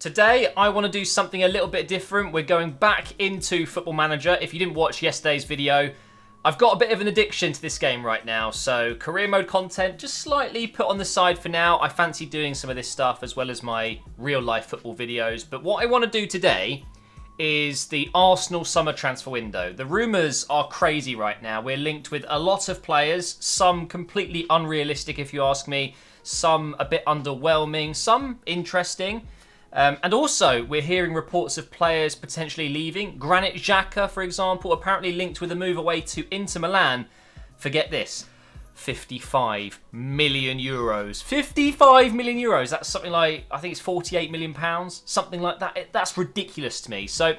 Today, I want to do something a little bit different. We're going back into Football Manager. If you didn't watch yesterday's video, I've got a bit of an addiction to this game right now. So career mode content, just slightly put on the side for now. I fancy doing some of this stuff as well as my real life football videos. But what I want to do today is the Arsenal summer transfer window. The rumours are crazy right now. We're linked with a lot of players, some completely unrealistic if you ask me, some a bit underwhelming, some interesting. And also, we're hearing reports of players potentially leaving. Granit Xhaka, for example, apparently linked with a move away to Inter Milan. Forget this, 55 million euros. 55 million euros. That's something like, I think it's 48 million pounds, something like that. That's ridiculous to me. So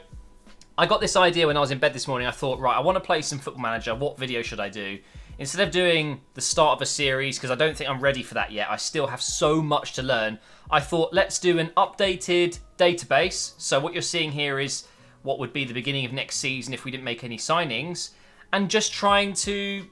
I got this idea when I was in bed this morning. I thought, right, I want to play some Football Manager. What video should I do? Instead of doing the start of a series, because I don't think I'm ready for that yet, I still have so much to learn, I thought let's do an updated database. So what you're seeing here is what would be the beginning of next season if we didn't make any signings, and just trying to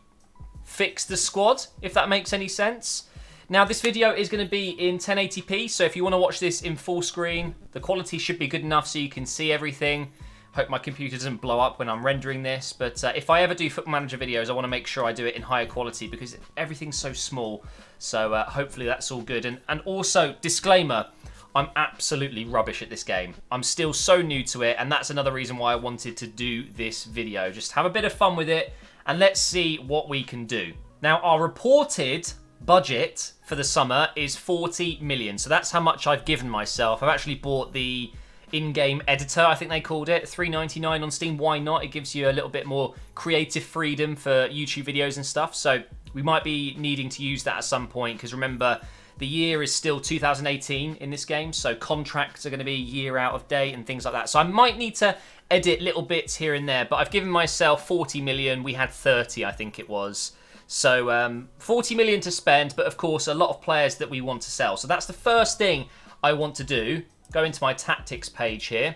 fix the squad, if that makes any sense. Now this video is going to be in 1080p, so if you want to watch this in full screen, the quality should be good enough so you can see everything. Hope my computer doesn't blow up when I'm rendering this, but if I ever do Football Manager videos, I want to make sure I do it in higher quality because everything's so small. So hopefully that's all good. And also, disclaimer, I'm absolutely rubbish at this game. I'm still so new to it, and that's another reason why I wanted to do this video. Just have a bit of fun with it, and let's see what we can do. Now, our reported budget for the summer is 40 million. So that's how much I've given myself. I've actually bought the in-game editor, I think they called it, $3.99 on Steam. Why not? It gives you a little bit more creative freedom for YouTube videos and stuff. So we might be needing to use that at some point because remember, the year is still 2018 in this game. So contracts are going to be a year out of date and things like that. So I might need to edit little bits here and there, but I've given myself 40 million. We had 30, I think it was. So 40 million to spend, but of course a lot of players that we want to sell. So that's the first thing I want to do. Go into my tactics page here.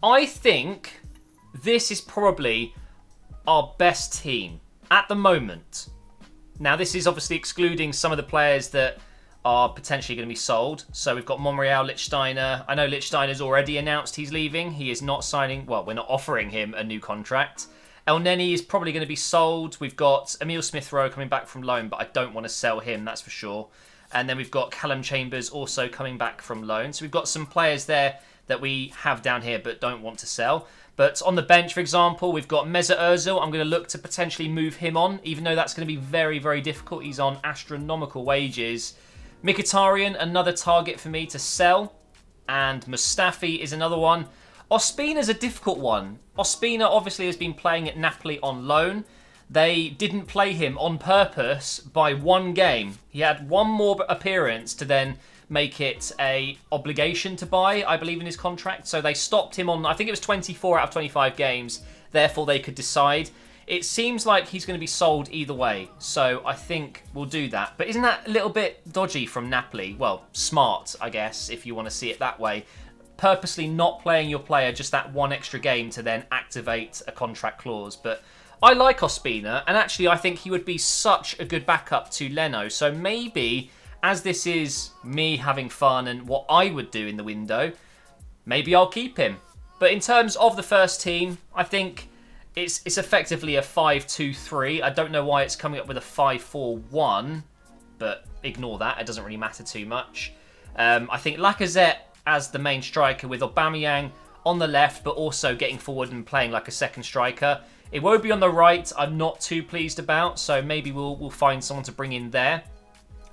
I think this is probably our best team at the moment. Now, this is obviously excluding some of the players that are potentially going to be sold. So we've got Monreal, Lichtsteiner. I know Lichtsteiner's already announced he's leaving. He is not signing, well, we're not offering him a new contract. El Neni is probably going to be sold. We've got Emile Smith-Rowe coming back from loan, but I don't want to sell him, that's for sure. And then we've got Callum Chambers also coming back from loan. So we've got some players there that we have down here but don't want to sell. But on the bench, for example, we've got Mesut Ozil. I'm going to look to potentially move him on, even though that's going to be very, very difficult. He's on astronomical wages. Mkhitaryan, another target for me to sell. And Mustafi is another one. Ospina's a difficult one. Ospina obviously has been playing at Napoli on loan. They didn't play him on purpose by one game. He had one more appearance to then make it a obligation to buy, I believe, in his contract. So they stopped him on, I think it was 24 out of 25 games. Therefore, they could decide. It seems like he's going to be sold either way. So I think we'll do that. But isn't that a little bit dodgy from Napoli? Well, smart, I guess, if you want to see it that way. Purposely not playing your player just that one extra game to then activate a contract clause. But I like Ospina, and actually I think he would be such a good backup to Leno. So maybe, as this is me having fun and what I would do in the window, maybe I'll keep him. But in terms of the first team, I think it's effectively a 5-2-3. I don't know why it's coming up with a 5-4-1, but ignore that. It doesn't really matter too much. I think Lacazette as the main striker with Aubameyang on the left, but also getting forward and playing like a second striker. Iwobi on the right, I'm not too pleased about, so maybe we'll find someone to bring in there.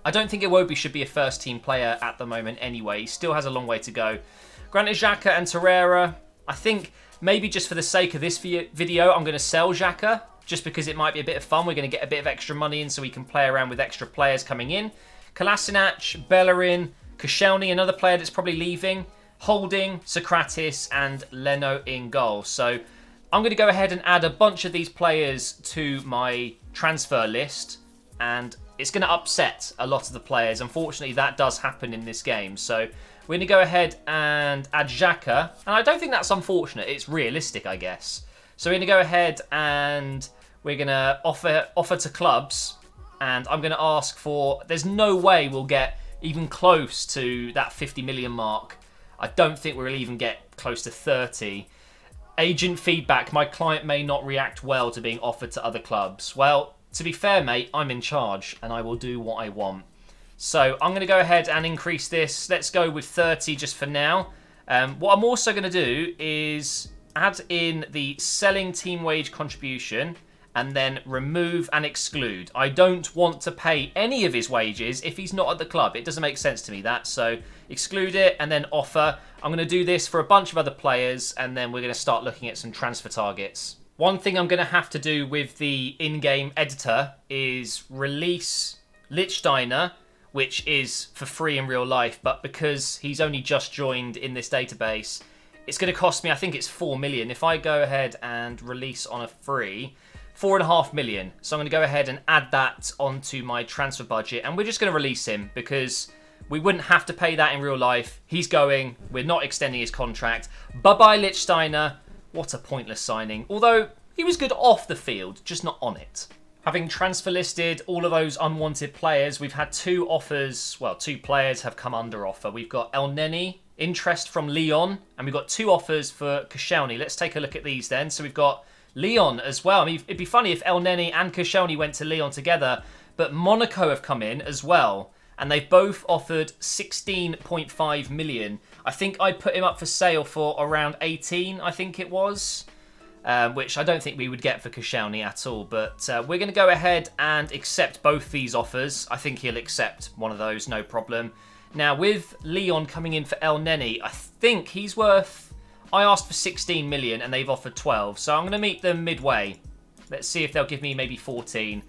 I don't think Iwobi should be a first-team player at the moment anyway. He still has a long way to go. Granit Xhaka and Torreira, I think maybe just for the sake of this video, I'm going to sell Xhaka, just because it might be a bit of fun. We're going to get a bit of extra money in so we can play around with extra players coming in. Kolasinac, Bellerin, Koscielny, another player that's probably leaving. Holding, Sokratis, and Leno in goal. So I'm going to go ahead and add a bunch of these players to my transfer list, and it's going to upset a lot of the players. Unfortunately, that does happen in this game. So we're going to go ahead and add Xhaka, and I don't think that's unfortunate. It's realistic, I guess. So we're going to go ahead and we're going to offer to clubs, and I'm going to ask for... There's no way we'll get even close to that 50 million mark. I don't think we'll even get close to 30. Agent feedback, my client may not react well to being offered to other clubs. Well, to be fair, mate, I'm in charge and I will do what I want. So I'm going to go ahead and increase this. Let's go with 30 just for now. What I'm also going to do is add in the selling team wage contribution and then remove and exclude. I don't want to pay any of his wages if he's not at the club. It doesn't make sense to me, that. So exclude it and then offer. I'm going to do this for a bunch of other players and then we're going to start looking at some transfer targets. One thing I'm going to have to do with the in-game editor is release Lichtsteiner, which is for free in real life, but because he's only just joined in this database, it's going to cost me, I think it's 4 million. If I go ahead and release on a free, 4.5 million. So I'm going to go ahead and add that onto my transfer budget, and we're just going to release him because we wouldn't have to pay that in real life. He's going. We're not extending his contract. Bye-bye, Lichtsteiner. What a pointless signing. Although, he was good off the field, just not on it. Having transfer listed all of those unwanted players, we've had 2 offers. Well, 2 players have come under offer. We've got El Neni, interest from Lyon, and we've got 2 offers for Koscielny. Let's take a look at these then. So we've got Lyon as well. I mean, it'd be funny if El Neni and Koscielny went to Lyon together, but Monaco have come in as well, and they've both offered 16.5 million. I think I put him up for sale for around 18, I think it was. Which I don't think we would get for Koscielny at all. But we're going to go ahead and accept both these offers. I think he'll accept one of those, no problem. Now, with Lyon coming in for El Neni, I think he's worth... I asked for 16 million and they've offered 12. So I'm going to meet them midway. Let's see if they'll give me maybe 14.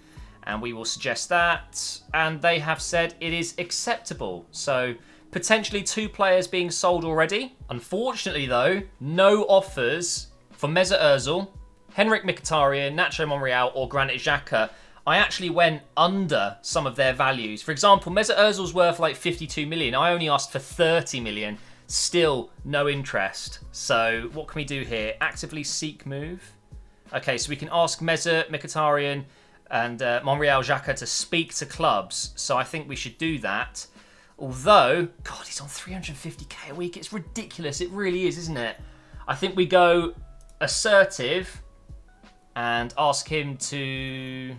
And we will suggest that. And they have said it is acceptable. So potentially 2 players being sold already. Unfortunately, though, no offers for Mesut Ozil, Henrik Mkhitaryan, Nacho Monreal or Granit Xhaka. I actually went under some of their values. For example, Mesut Ozil's worth like 52 million. I only asked for 30 million. Still no interest. So what can we do here? Actively seek move. Okay, so we can ask Mesut, Mkhitaryan and Monreal, Xhaka to speak to clubs. So I think we should do that. Although, God, he's on 350k a week. It's ridiculous. It really is, isn't it? I think we go assertive and ask him to...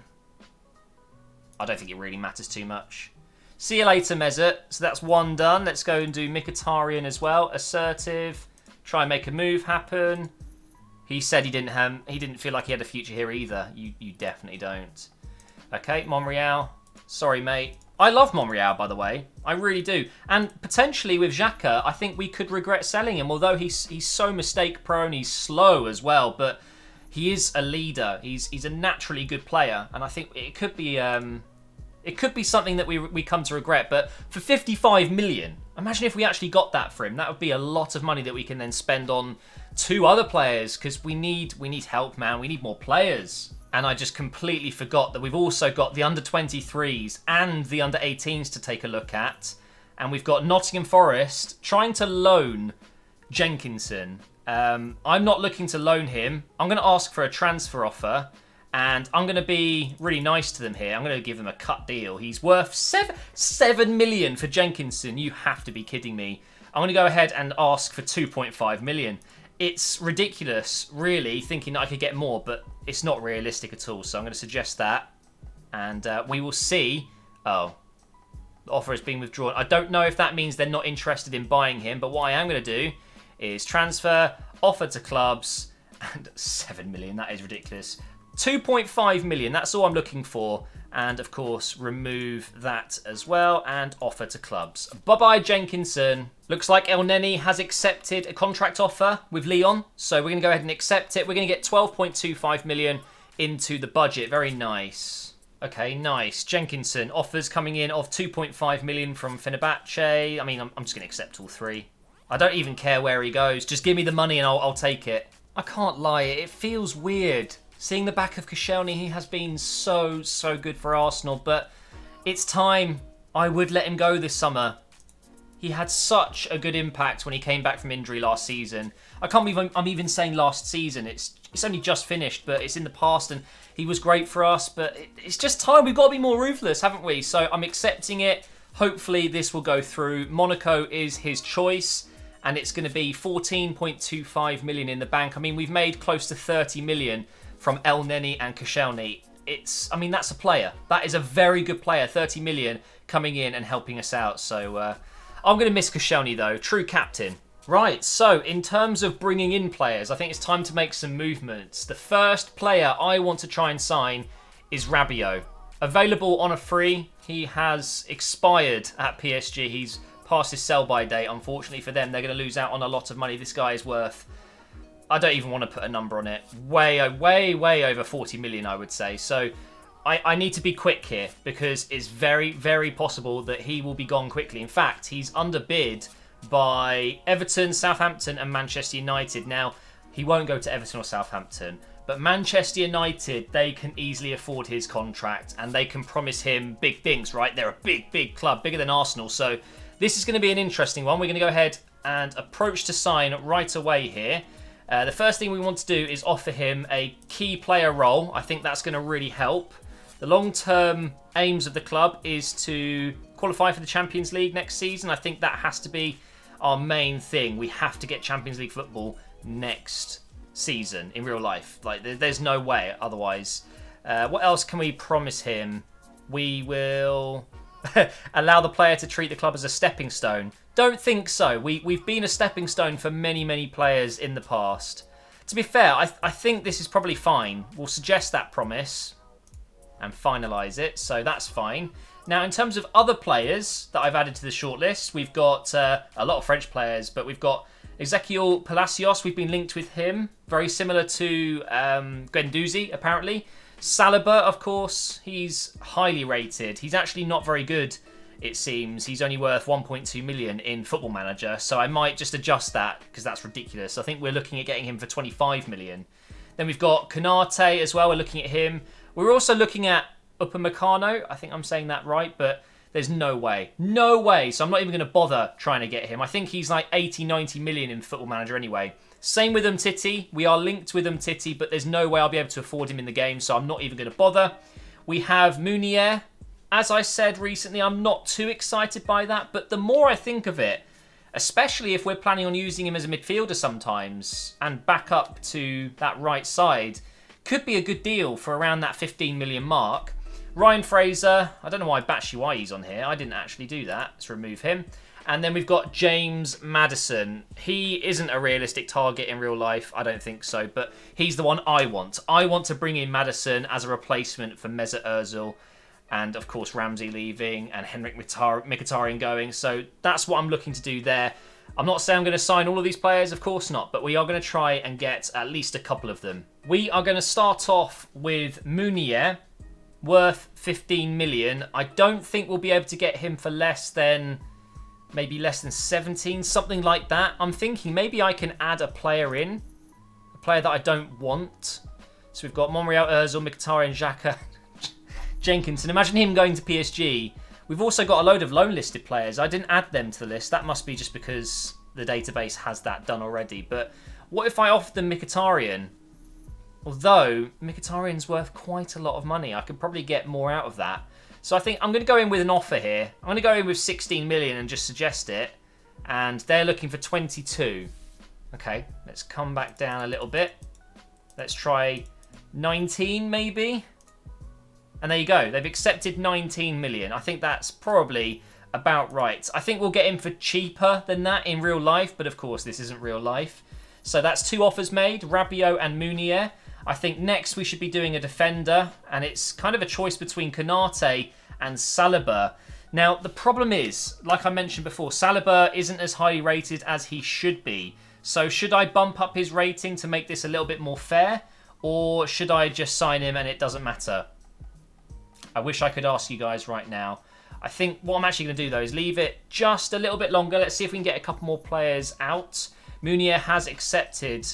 I don't think it really matters too much. See you later, Mesut. So that's 1 done. Let's go and do Mkhitaryan as well. Assertive. Try and make a move happen. He said he didn't feel like he had a future here either. You definitely don't. Okay, Monreal. Sorry, mate. I love Monreal, by the way. I really do. And potentially with Xhaka, I think we could regret selling him, although he's so mistake-prone, he's slow as well, but he is a leader. He's a naturally good player, and I think it could be something that we come to regret. But for 55 million, imagine if we actually got that for him. That would be a lot of money that we can then spend on 2 other players, because we need help, man. We need more players. And I just completely forgot that we've also got the under-23s and the under-18s to take a look at. And we've got Nottingham Forest trying to loan Jenkinson. I'm not looking to loan him. I'm going to ask for a transfer offer. And I'm going to be really nice to them here. I'm going to give them a cut deal. He's worth 7 million for Jenkinson. You have to be kidding me. I'm going to go ahead and ask for 2.5 million. It's ridiculous, really, thinking that I could get more, but it's not realistic at all. So I'm going to suggest that. And we will see. Oh, the offer is being withdrawn. I don't know if that means they're not interested in buying him, but what I am going to do is transfer, offer to clubs, and 7 million. That is ridiculous. 2.5 million, that's all I'm looking for. And of course, remove that as well and offer to clubs. Bye-bye, Jenkinson. Looks like El Neni has accepted a contract offer with Lyon. So we're going to go ahead and accept it. We're going to get 12.25 million into the budget. Very nice. Okay, nice. Jenkinson, offers coming in of 2.5 million from Fenerbahce. I mean, I'm just going to accept all 3. I don't even care where he goes. Just give me the money and I'll take it. I can't lie, it feels weird. Seeing the back of Koscielny, he has been so good for Arsenal, but it's time. I would let him go this summer. He had such a good impact when he came back from injury last season. I can't believe I'm even saying last season. It's only just finished, but it's in the past, and he was great for us, but it's just time. We've got to be more ruthless, haven't we? So I'm accepting it. Hopefully this will go through. Monaco is his choice, and it's going to be 14.25 million in the bank. I mean, we've made close to 30 million from El Neni and Koscielny. I mean, that's a player. That is a very good player. 30 million coming in and helping us out. So I'm going to miss Koscielny though. True captain. Right, so in terms of bringing in players, I think it's time to make some movements. The first player I want to try and sign is Rabiot. Available on a free. He has expired at PSG. He's past his sell-by date. Unfortunately for them, they're going to lose out on a lot of money. This guy is worth, I don't even want to put a number on it, way over 40 million, I would say. So I need to be quick here because it's very, very possible that he will be gone quickly. In fact, he's underbid by Everton, Southampton and Manchester United. Now, he won't go to Everton or Southampton, but Manchester United, they can easily afford his contract and they can promise him big things, right? They're a big club, bigger than Arsenal. So this is going to be an interesting one. We're going to go ahead and approach to sign right away here. The first thing we want to do is offer him a key player role. I think that's going to really help. The long-term aims of the club is to qualify for the Champions League next season. I think that has to be our main thing. We have to get Champions League football next season in real life. Like, there's no way otherwise. What else can we promise him? We will allow the player to treat the club as a stepping stone. Don't think so. We've been a stepping stone for many players in the past. To be fair, I think this is probably fine. We'll suggest that promise and finalise it, so that's fine. Now, in terms of other players that I've added to the shortlist, we've got a lot of French players, but we've got Ezequiel Palacios. We've been linked with him. Very similar to Guendouzi, apparently. Saliba, of course, he's highly rated. He's actually not very good, it seems. He's only worth 1.2 million in Football Manager, so I might just adjust that because that's ridiculous. I think we're looking at getting him for 25 million. Then we've got Konate as well. We're looking at him. We're also looking at Upamecano. I think I'm saying that right, but there's no way. No way. So I'm not even going to bother trying to get him. I think he's like 80, 90 million in Football Manager anyway. Same with Umtiti. We are linked with Umtiti, but there's no way I'll be able to afford him in the game, so I'm not even going to bother. We have Munier. As I said recently, I'm not too excited by that, but the more I think of it, especially if we're planning on using him as a midfielder sometimes and back up to that right side, could be a good deal for around that 15 million mark. Ryan Fraser, I don't know why Batshuayi's on here. I didn't actually do that. Let's remove him. And then we've got James Madison. He isn't a realistic target in real life. I don't think so, but he's the one I want. I want to bring in Madison as a replacement for Mesut Ozil. And, of course, Ramsey leaving and Henrik Mkhitaryan going. So that's what I'm looking to do there. I'm not saying I'm going to sign all of these players, of course not, but we are going to try and get at least a couple of them. We are going to start off with Munier, worth 15 million. I don't think we'll be able to get him for less than, maybe less than 17, something like that. I'm thinking maybe I can add a player in, a player that I don't want. So we've got Monreal, Ozil, Mkhitaryan, Xhaka, Jenkinson. Imagine him going to PSG. We've also got a load of loan listed players. I didn't add them to the list. That must be just because the database has that done already. But what if I offered them Mkhitaryan? Although Mkhitaryan's worth quite a lot of money. I could probably get more out of that. So I think I'm going to go in with an offer here. I'm going to go in with 16 million and just suggest it. And they're looking for 22. Okay, let's come back down a little bit. Let's try 19 maybe. And there you go. They've accepted 19 million. I think that's probably about right. I think we'll get him for cheaper than that in real life. But of course, this isn't real life. So that's two offers made, Rabiot and Munier. I think next we should be doing a defender. And it's kind of a choice between Konate and Saliba. Now, the problem is, like I mentioned before, Saliba isn't as highly rated as he should be. So should I bump up his rating to make this a little bit more fair? Or should I just sign him and it doesn't matter? I wish I could ask you guys right now. I think what I'm actually going to do, though, is leave it just a little bit longer. Let's see if we can get a couple more players out. Munier has accepted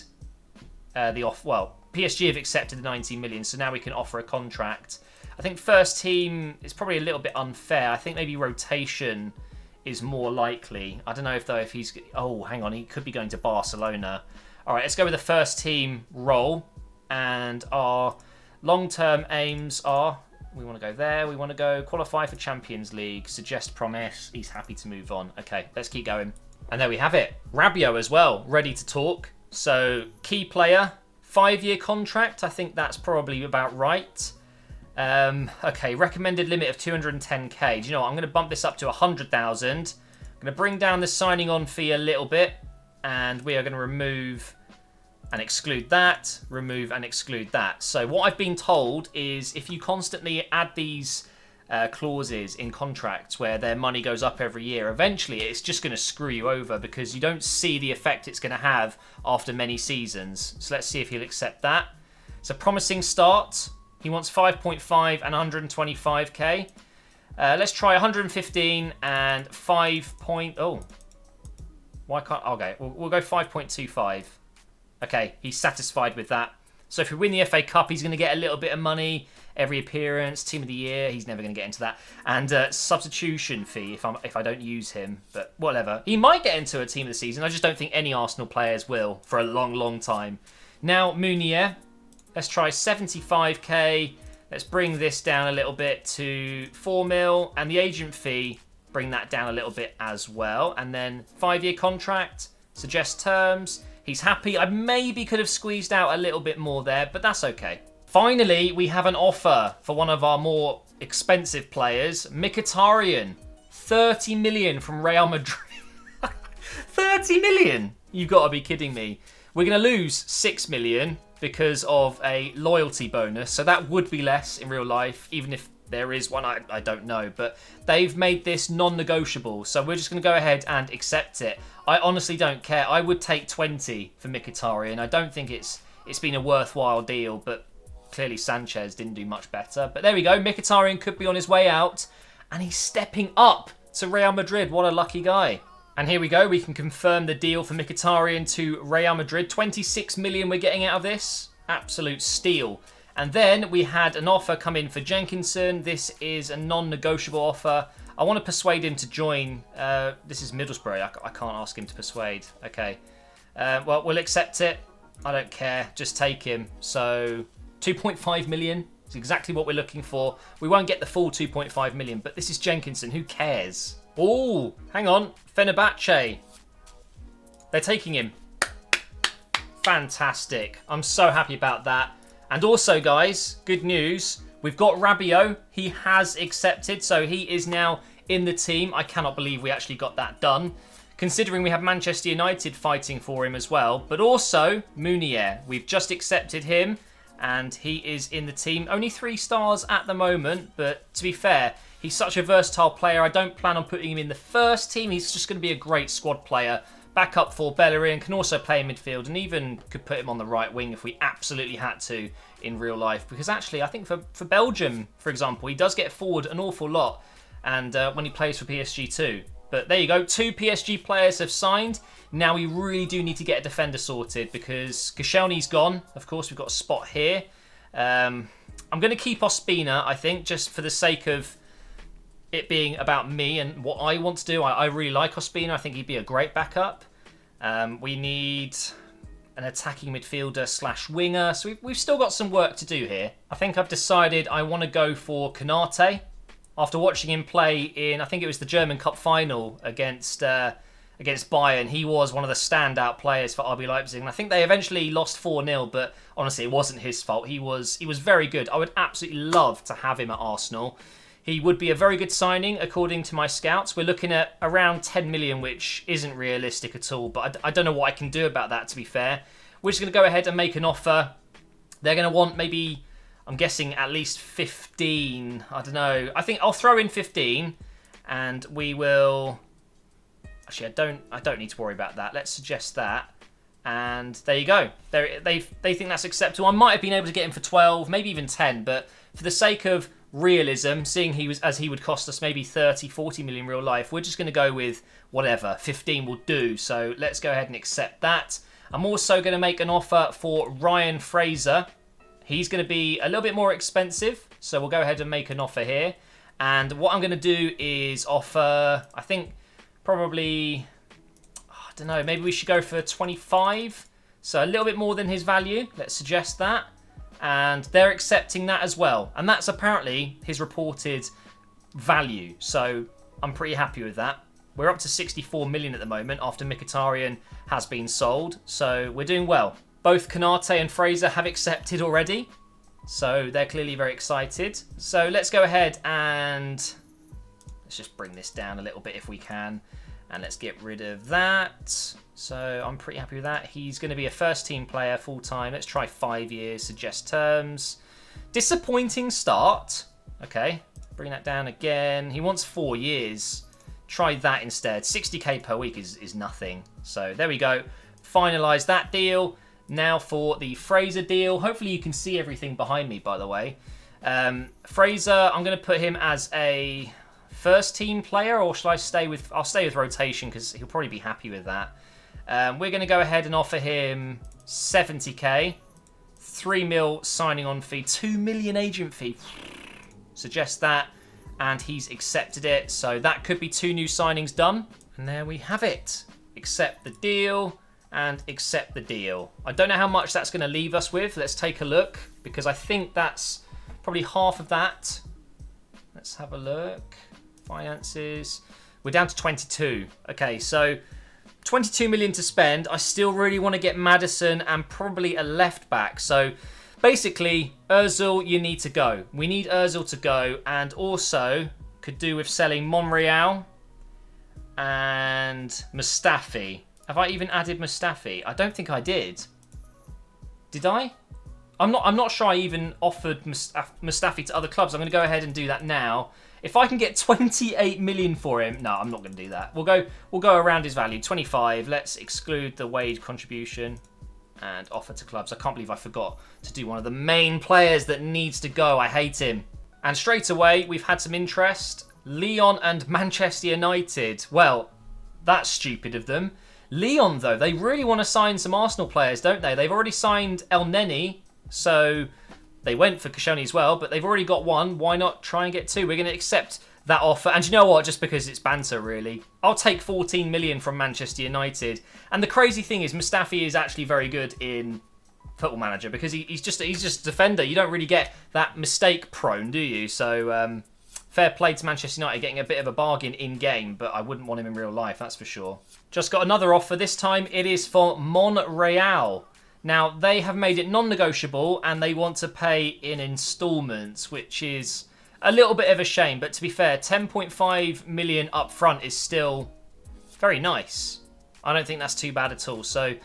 the offer. Well, PSG have accepted the 19 million, so now we can offer a contract. I think first team is probably a little bit unfair. I think maybe rotation is more likely. I don't know if he's... Oh, hang on. He could be going to Barcelona. All right, let's go with the first team role. And our long-term aims are... We want to go there. We want to go qualify for Champions League. Suggest promise. He's happy to move on. Okay, let's keep going. And there we have it. Rabiot as well, ready to talk. So, key player, 5-year contract. I think that's probably about right. Okay, recommended limit of 210k. Do you know what? I'm going to bump this up to 100,000. I'm going to bring down the signing on fee a little bit. And we are going to remove and exclude that. Remove and exclude that. So what I've been told is if you constantly add these clauses in contracts where their money goes up every year, eventually it's just going to screw you over because you don't see the effect it's going to have after many seasons. So let's see if he'll accept that. It's a promising start. He wants 5.5 and 125k. Let's try 115 and 5. Oh, why can't? Okay, we'll go 5.25. Okay, he's satisfied with that. So if we win the FA Cup, he's going to get a little bit of money every appearance, team of the year. He's never going to get into that. And substitution fee if I don't use him. But whatever. He might get into a team of the season. I just don't think any Arsenal players will for a long, long time. Now, Munier. Let's try 75k. Let's bring this down a little bit to 4 mil. And the agent fee, bring that down a little bit as well. And then 5-year contract. Suggest terms. He's happy. I maybe could have squeezed out a little bit more there, but that's okay. Finally, we have an offer for one of our more expensive players, Mkhitaryan. 30 million from Real Madrid. 30 million? You've got to be kidding me. We're going to lose 6 million because of a loyalty bonus. So that would be less in real life, even if there is one, I don't know. But they've made this non-negotiable. So we're just going to go ahead and accept it. I honestly don't care. I would take 20 for Mkhitaryan. I don't think it's been a worthwhile deal, but clearly Sanchez didn't do much better. But there we go. Mkhitaryan could be on his way out, and he's stepping up to Real Madrid. What a lucky guy. And here we go. We can confirm the deal for Mkhitaryan to Real Madrid. 26 million we're getting out of this. Absolute steal. And then we had an offer come in for Jenkinson. This is a non-negotiable offer. I want to persuade him to join. This is Middlesbrough. I can't ask him to persuade. Okay. Well, we'll accept it. I don't care. Just take him. So 2.5 million is exactly what we're looking for. We won't get the full 2.5 million, but this is Jenkinson. Who cares? Oh, hang on. Fenerbahce. They're taking him. Fantastic. I'm so happy about that. And also, guys, good news. We've got Rabiot. He has accepted, so he is now in the team. I cannot believe we actually got that done, considering we have Manchester United fighting for him as well. But also, Munier. We've just accepted him, and he is in the team. Only 3 stars at the moment, but to be fair, he's such a versatile player. I don't plan on putting him in the first team. He's just going to be a great squad player. Back up for Bellerin, can also play in midfield, and even could put him on the right wing if we absolutely had to in real life. Because actually, I think for Belgium, for example, he does get forward an awful lot, and when he plays for PSG too. But there you go, 2 PSG players have signed. Now we really do need to get a defender sorted because Koscielny's gone. Of course, we've got a spot here. I'm going to keep Ospina, I think, just for the sake of it being about me and what I want to do. I really like Ospina. I think he'd be a great backup. We need an attacking midfielder / winger. So we've still got some work to do here. I think I've decided I want to go for Konate. After watching him play in, I think it was the German Cup final against Bayern, he was one of the standout players for RB Leipzig. And I think they eventually lost 4-0, but honestly, it wasn't his fault. He was very good. I would absolutely love to have him at Arsenal. He would be a very good signing, according to my scouts. We're looking at around 10 million, which isn't realistic at all. But I don't know what I can do about that, to be fair. We're just going to go ahead and make an offer. They're going to want maybe, I'm guessing, at least 15. I don't know. I think I'll throw in 15. And we will... Actually, I don't need to worry about that. Let's suggest that. And there you go. They think that's acceptable. I might have been able to get him for 12, maybe even 10. But for the sake of realism, seeing he would cost us maybe 30, 40 million in real life, we're just going to go with whatever. 15 will do. So let's go ahead and accept that. I'm also going to make an offer for Ryan Fraser. He's going to be a little bit more expensive. So we'll go ahead and make an offer here. And what I'm going to do is offer, I think, probably, I don't know, maybe we should go for 25. So a little bit more than his value. Let's suggest that. And they're accepting that as well. And that's apparently his reported value. So I'm pretty happy with that. We're up to 64 million at the moment after Mkhitaryan has been sold. So we're doing well. Both Konate and Fraser have accepted already. So they're clearly very excited. So let's go ahead and let's just bring this down a little bit if we can. And let's get rid of that. So I'm pretty happy with that. He's going to be a first team player full time. Let's try 5 years, suggest terms. Disappointing start. Okay, bring that down again. He wants 4 years. Try that instead. 60k per week is nothing. So there we go. Finalize that deal. Now for the Fraser deal. Hopefully you can see everything behind me, by the way. Fraser, I'm going to put him as a first team player, or shall I stay with... I'll stay with rotation because he'll probably be happy with that. We're going to go ahead and offer him 70k. 3 mil signing on fee. 2 million agent fee. Suggest that. And he's accepted it. So that could be 2 new signings done. And there we have it. Accept the deal and accept the deal. I don't know how much that's going to leave us with. Let's take a look, because I think that's probably half of that. Let's have a look. Finances. We're down to 22. Okay, so 22 million to spend. I still really want to get Madison and probably a left back. So basically, Ozil, you need to go. We need Ozil to go, and also could do with selling Monreal and Mustafi. Have I even added Mustafi? I don't think I did. Did I? I'm not sure I even offered Mustafi to other clubs. I'm going to go ahead and do that now. If I can get 28 million for him, no, I'm not going to do that. We'll go around his value, 25. Let's exclude the Wade contribution and offer to clubs. I can't believe I forgot to do one of the main players that needs to go. I hate him. And straight away, we've had some interest. Lyon and Manchester United. Well, that's stupid of them. Lyon, though, they really want to sign some Arsenal players, don't they? They've already signed El Neni, so they went for Koscielny as well, but they've already got one. Why not try and get 2? We're going to accept that offer. And you know what? Just because it's banter, really. I'll take 14 million from Manchester United. And the crazy thing is, Mustafi is actually very good in Football Manager, because he's just a defender. You don't really get that mistake prone, do you? So fair play to Manchester United getting a bit of a bargain in-game, but I wouldn't want him in real life, that's for sure. Just got another offer. This time it is for Monreal. Now, they have made it non-negotiable, and they want to pay in instalments, which is a little bit of a shame. But to be fair, 10.5 million up front is still very nice. I don't think that's too bad at all. So I'm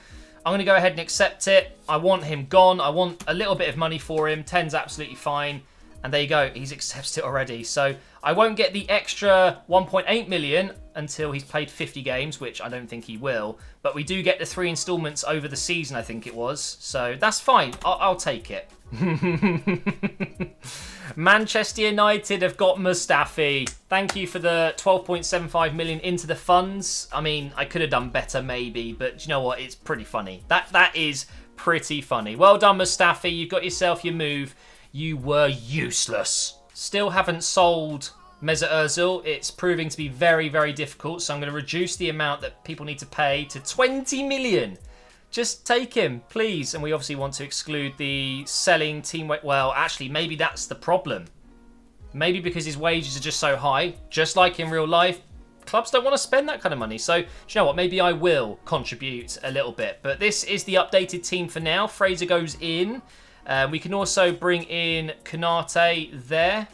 going to go ahead and accept it. I want him gone. I want a little bit of money for him. 10's absolutely fine. And there you go. He's accepted it already. So I won't get the extra 1.8 million until he's played 50 games, which I don't think he will. But we do get the 3 instalments over the season, I think it was. So that's fine. I'll take it. Manchester United have got Mustafi. Thank you for the 12.75 million into the funds. I mean, I could have done better maybe, but you know what? It's pretty funny. That is pretty funny. Well done, Mustafi. You've got yourself your move. You were useless. Still haven't sold Mesut Ozil. It's proving to be very, very difficult. So I'm going to reduce the amount that people need to pay to 20 million. Just take him, please. And we obviously want to exclude the selling team weight. Well, actually, maybe that's the problem. Maybe because his wages are just so high, just like in real life, clubs don't want to spend that kind of money. So, do you know what? Maybe I will contribute a little bit. But this is the updated team for now. Fraser goes in. We can also bring in Konate there.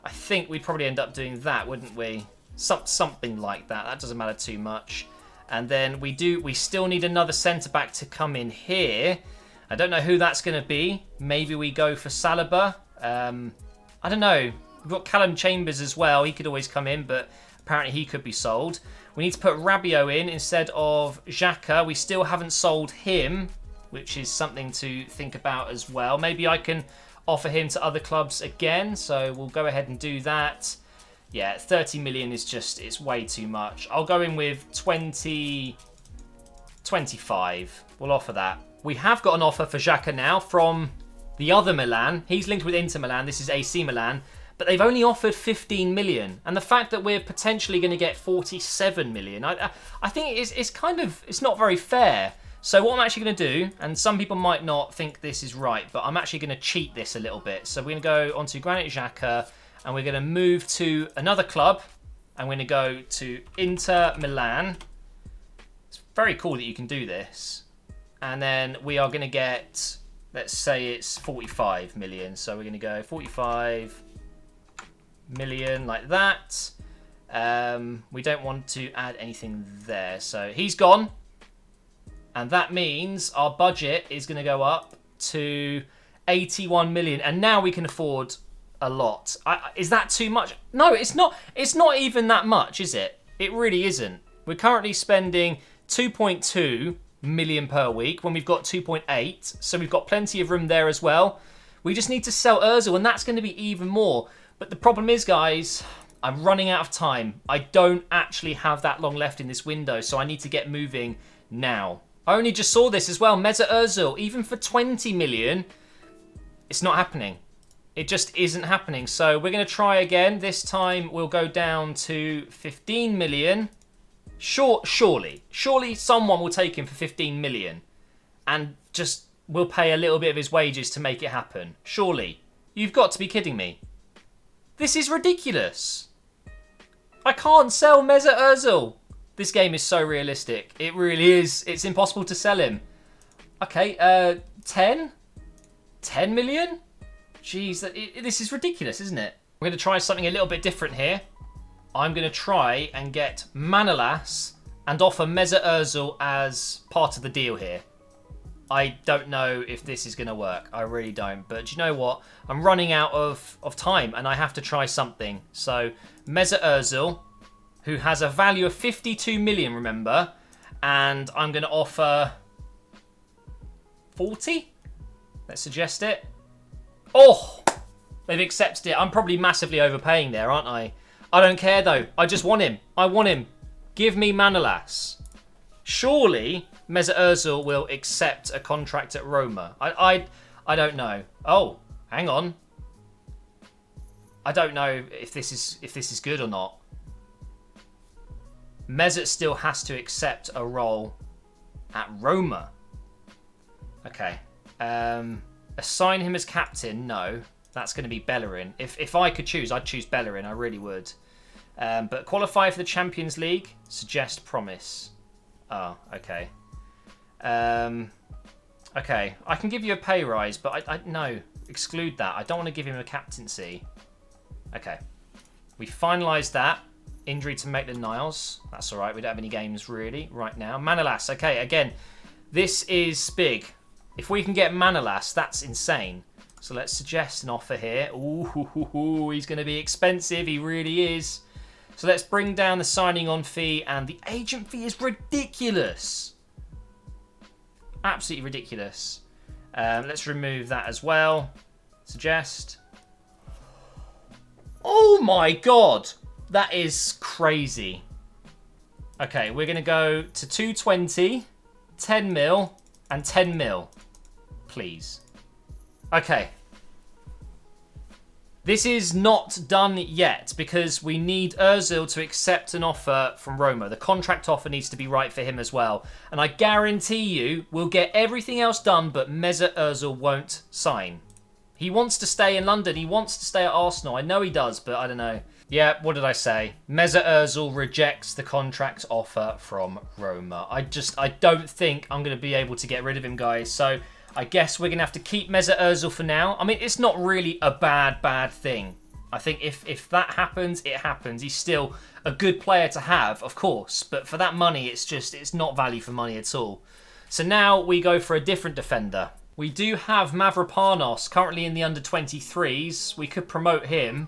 I think we'd probably end up doing that, wouldn't we? Something like that. That doesn't matter too much. And then we still need another centre-back to come in here. I don't know who that's going to be. Maybe we go for Saliba. I don't know. We've got Callum Chambers as well. He could always come in, but apparently he could be sold. We need to put Rabiot in instead of Xhaka. We still haven't sold him, which is something to think about as well. Maybe I can offer him to other clubs again. So we'll go ahead and do that. Yeah, 30 million is just, it's way too much. I'll go in with 25. We'll offer that. We have got an offer for Xhaka now from the other Milan. He's linked with Inter Milan. This is AC Milan. But they've only offered 15 million. And the fact that we're potentially going to get 47 million, I think it's kind of, it's not very fair. So what I'm actually going to do, and some people might not think this is right, but I'm actually going to cheat this a little bit. So we're going to go onto Granit Xhaka, and we're going to move to another club. I'm going to go to Inter Milan. It's very cool that you can do this. And then we are going to get, let's say it's 45 million. So we're going to go 45 million like that. We don't want to add anything there. So he's gone. And that means our budget is going to go up to 81 million. And now we can afford a lot. Is that too much? No, it's not. It's not even that much, is it? It really isn't. We're currently spending 2.2 million per week when we've got 2.8. So we've got plenty of room there as well. We just need to sell Ozil, and that's going to be even more. But the problem is, guys, I'm running out of time. I don't actually have that long left in this window, so I need to get moving now. I only just saw this as well. Mesut Ozil, even for 20 million, it's not happening. It just isn't happening. So we're going to try again. This time we'll go down to 15 million. Surely someone will take him for 15 million and just will pay a little bit of his wages to make it happen. Surely. You've got to be kidding me. This is ridiculous. I can't sell Mesut Ozil. This game is so realistic. It really is. It's impossible to sell him. Okay, 10? 10 million? Jeez, this is ridiculous, isn't it? We're going to try something a little bit different here. I'm going to try and get Manolas and offer Mesut Ozil as part of the deal here. I don't know if this is going to work. I really don't. But do you know what? I'm running out of time and I have to try something. So Mesut Ozil, who has a value of 52 million, remember? And I'm going to offer 40? Let's suggest it. Oh, they've accepted it. I'm probably massively overpaying there, aren't I? I don't care, though. I just want him. I want him. Give me Manolas. Surely Mesut Ozil will accept a contract at Roma. I don't know. Oh, hang on. I don't know if this is good or not. Mesut still has to accept a role at Roma. Okay. Assign him as captain? No. That's going to be Bellerin. If I could choose, I'd choose Bellerin. I really would. But qualify for the Champions League? Suggest promise. Oh, okay. Okay. I can give you a pay rise, but I no. Exclude that. I don't want to give him a captaincy. Okay. We finalised that. Injury to Maitland-Niles. That's all right. We don't have any games really right now. Manolas. Okay, again, this is big. If we can get Manolas, that's insane. So let's suggest an offer here. Ooh, he's going to be expensive. He really is. So let's bring down the signing on fee, and the agent fee is ridiculous. Absolutely ridiculous. Let's remove that as well. Suggest. Oh my God. That is crazy. Okay, we're going to go to 220, 10 mil, and 10 mil. Please. Okay. This is not done yet because we need Ozil to accept an offer from Roma. The contract offer needs to be right for him as well. And I guarantee you we'll get everything else done, but Mesut Ozil won't sign. He wants to stay in London. He wants to stay at Arsenal. I know he does, but I don't know. Yeah, what did I say? Mesut Ozil rejects the contract offer from Roma. I don't think I'm going to be able to get rid of him, guys. So I guess we're going to have to keep Mesut Ozil for now. I mean, it's not really a bad thing. I think if that happens, it happens. He's still a good player to have, of course. But for that money, it's not value for money at all. So now we go for a different defender. We do have Mavropanos currently in the under-23s. We could promote him.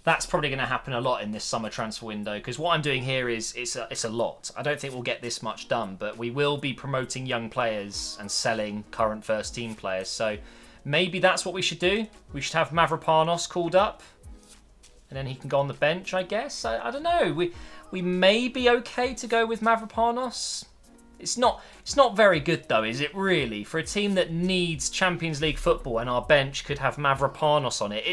That's probably going to happen a lot in this summer transfer window because what I'm doing here is it's a lot. I don't think we'll get this much done, but we will be promoting young players and selling current first team players. So maybe that's what we should do. We should have Mavropanos called up and then he can go on the bench, I guess. I don't know. We may be okay to go with Mavropanos. It's not very good though, is it really? For a team that needs Champions League football and our bench could have Mavropanos on it.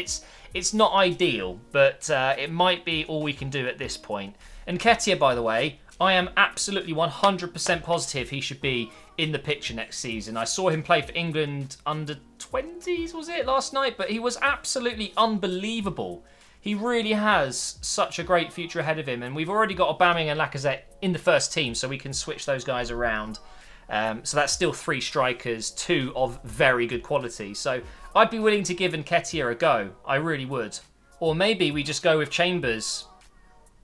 It's not ideal, but it might be all we can do at this point. And Nketiah, by the way, I am absolutely 100% positive he should be in the picture next season. I saw him play for England under 20s, was it, last night? But he was absolutely unbelievable. He really has such a great future ahead of him, and we've already got Aubameyang and Lacazette in the first team, so we can switch those guys around. So that's still 3 strikers, 2 of very good quality. So I'd be willing to give Nketiah a go. I really would. Or maybe we just go with Chambers.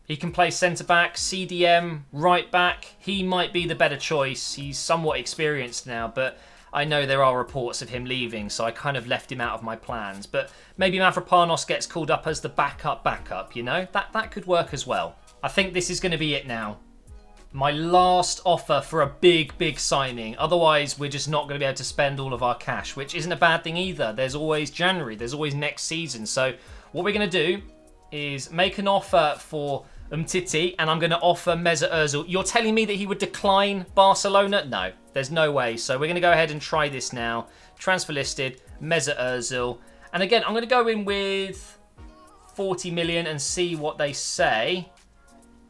He can play centre-back, CDM, right-back. He might be the better choice. He's somewhat experienced now, but I know there are reports of him leaving, so I kind of left him out of my plans. But maybe Mavropanos gets called up as the backup, you know? That could work as well. I think this is going to be it now. My last offer for a big signing. Otherwise, we're just not going to be able to spend all of our cash, which isn't a bad thing either. There's always January. There's always next season. So what we're going to do is make an offer for Umtiti, and I'm going to offer Mesut Ozil. You're telling me that he would decline Barcelona? No, there's no way. So we're going to go ahead and try this now. Transfer listed, Mesut Ozil. And again, I'm going to go in with 40 million and see what they say.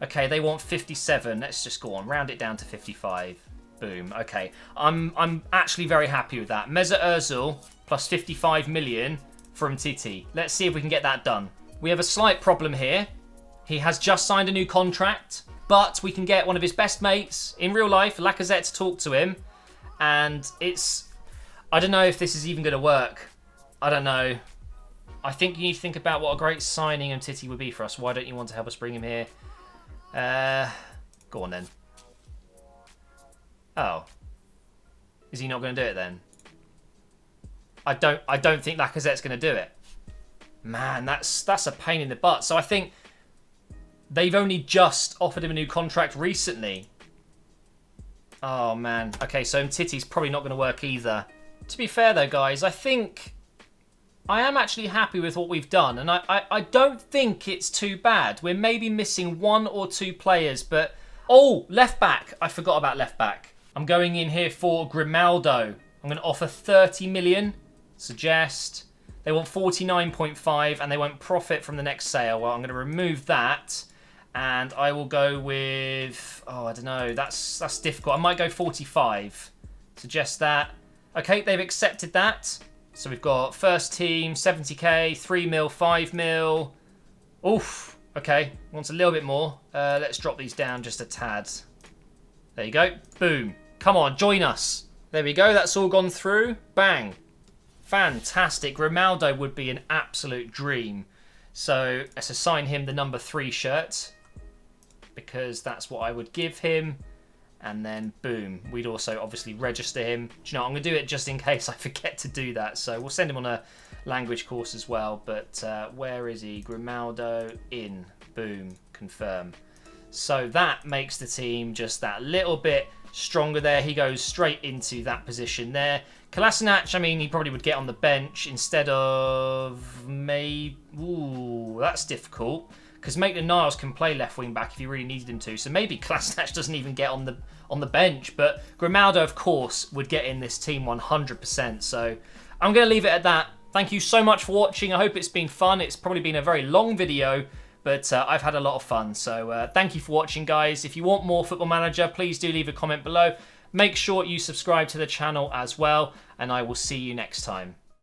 Okay, they want 57. Let's just go on. Round it down to 55. Boom. Okay. I'm actually very happy with that. Mesut Ozil plus 55 million from Titi. Let's see if we can get that done. We have a slight problem here. He has just signed a new contract, but we can get one of his best mates in real life, Lacazette, to talk to him. And I don't know if this is even going to work. I don't know. I think you need to think about what a great signing Titi would be for us. Why don't you want to help us bring him here? Go on then. Oh. Is he not going to do it then? I don't think Lacazette's going to do it. Man, that's a pain in the butt. So I think they've only just offered him a new contract recently. Oh man. Okay, so Titi's probably not going to work either. To be fair though, guys, I think I am actually happy with what we've done, and I don't think it's too bad. We're maybe missing 1 or 2 players, but... Oh, left back. I forgot about left back. I'm going in here for Grimaldo. I'm going to offer 30 million. Suggest. They want 49.5, and they won't profit from the next sale. Well, I'm going to remove that, and I will go with... Oh, I don't know. That's difficult. I might go 45. Suggest that. Okay, they've accepted that. So we've got first team, 70k, 3 mil, 5 mil. Oof. Okay, wants a little bit more. Let's drop these down just a tad. There you go. Boom. Come on, join us. There we go. That's all gone through. Bang. Fantastic. Ronaldo would be an absolute dream. So let's assign him the number 3 shirt, because that's what I would give him. And then, boom, we'd also obviously register him. Do you know, I'm going to do it just in case I forget to do that. So we'll send him on a language course as well. But where is he? Grimaldo in. Boom. Confirm. So that makes the team just that little bit stronger there. He goes straight into that position there. Kolasinac, I mean, he probably would get on the bench instead of maybe... Ooh, that's difficult. Because Maitland-Niles can play left wing back if you really needed him to. So maybe Kolasinac doesn't even get on the bench. But Grimaldo, of course, would get in this team 100%. So I'm going to leave it at that. Thank you so much for watching. I hope it's been fun. It's probably been a very long video, but I've had a lot of fun. So thank you for watching, guys. If you want more Football Manager, please do leave a comment below. Make sure you subscribe to the channel as well, and I will see you next time.